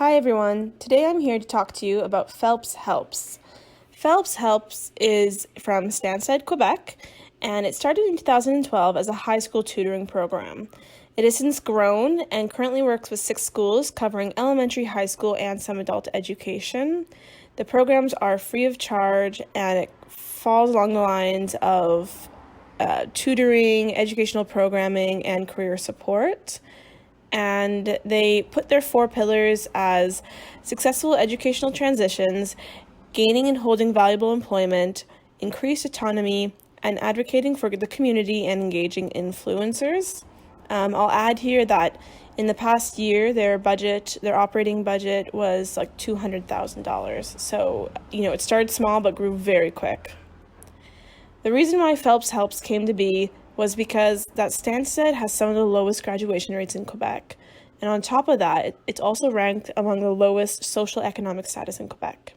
Hi everyone, today I'm here to talk to you about Phelps Helps. Phelps Helps is from Stansted, Quebec, and it started in 2012 as a high school tutoring program. It has since grown and currently works with 6 schools covering elementary, high school, and some adult education. The programs are free of charge and it falls along the lines of tutoring, educational programming, and career support. And they put their 4 pillars as successful educational transitions, gaining and holding valuable employment, increased autonomy, and advocating for the community and engaging influencers. I'll add here that in the past year, their operating budget was like $200,000. So, it started small but grew very quick. The reason why Phelps Helps came to be was because that Stansted has some of the lowest graduation rates in Quebec. And on top of that, it's also ranked among the lowest social economic status in Quebec.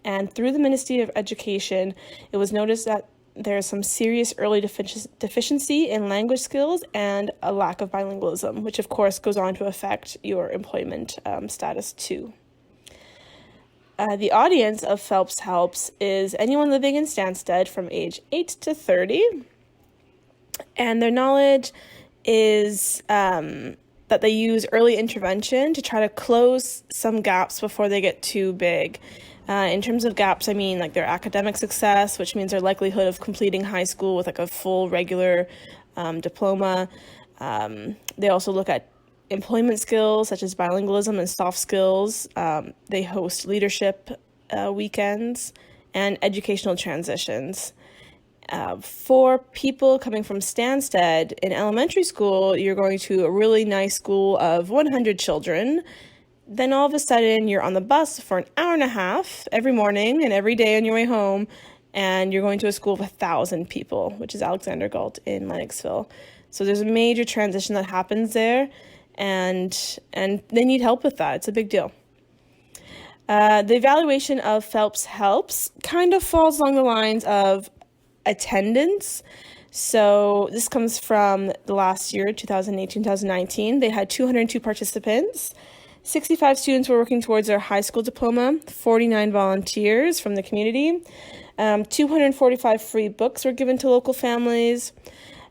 And through the Ministry of Education, it was noticed that there's some serious early deficiency in language skills and a lack of bilingualism, which of course goes on to affect your employment status too. The audience of Phelps Helps is anyone living in Stansted from age 8 to 30. And their knowledge is that they use early intervention to try to close some gaps before they get too big. In terms of gaps, I mean like their academic success, which means their likelihood of completing high school with like a full regular diploma. They also look at employment skills such as bilingualism and soft skills. They host leadership weekends and educational transitions. For people coming from Stansted, in elementary school, you're going to a really nice school of 100 children. Then all of a sudden, you're on the bus for an hour and a half every morning and every day on your way home, and you're going to a school of 1,000 people, which is Alexander Galt in Lennoxville. So there's a major transition that happens there, and they need help with that. It's a big deal. The evaluation of Phelps Helps kind of falls along the lines of attendance. So this comes from the last year, 2018-2019. They had 202 participants. 65 students were working towards their high school diploma, 49 volunteers from the community. 245 free books were given to local families.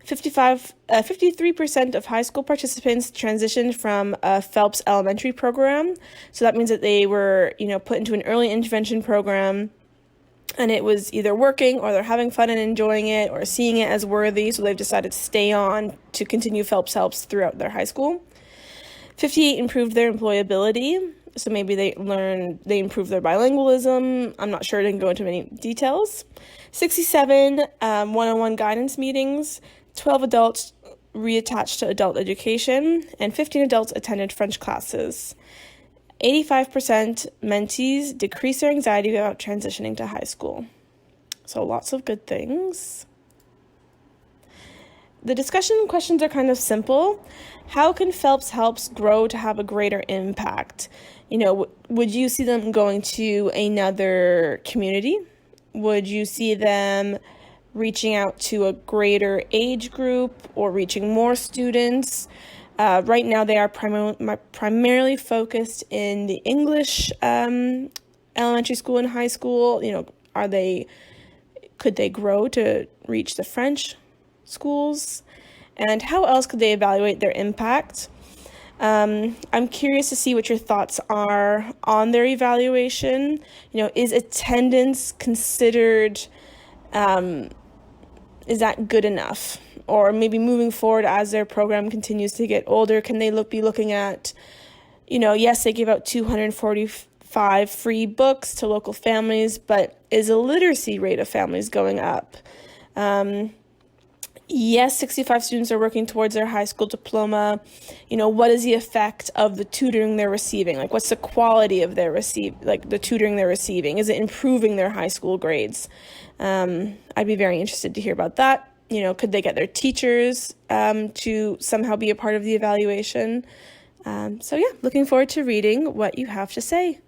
53% of high school participants transitioned from a Phelps elementary program. So that means that they were, put into an early intervention program, and it was either working or they're having fun and enjoying it or seeing it as worthy, so they've decided to stay on to continue Phelps Helps throughout their high school. 58 improved their employability, so maybe they improved their bilingualism. I'm not sure, I didn't go into many details. 67 one-on-one guidance meetings, 12 adults reattached to adult education, and 15 adults attended French classes. 85% mentees decrease their anxiety about transitioning to high school. So lots of good things. The discussion questions are kind of simple. How can Phelps Helps grow to have a greater impact? Would you see them going to another community? Would you see them reaching out to a greater age group or reaching more students? Right now, they are primarily focused in the English elementary school and high school. Could they grow to reach the French schools? And how else could they evaluate their impact? I'm curious to see what your thoughts are on their evaluation. Is attendance considered, is that good enough? Or maybe moving forward as their program continues to get older, can they be looking at, yes, they give out 245 free books to local families, but is the literacy rate of families going up? Yes, 65 students are working towards their high school diploma. What is the effect of the tutoring they're receiving? Like, what's the quality of the tutoring they're receiving? Is it improving their high school grades? I'd be very interested to hear about that. Could they get their teachers to somehow be a part of the evaluation? Looking forward to reading what you have to say.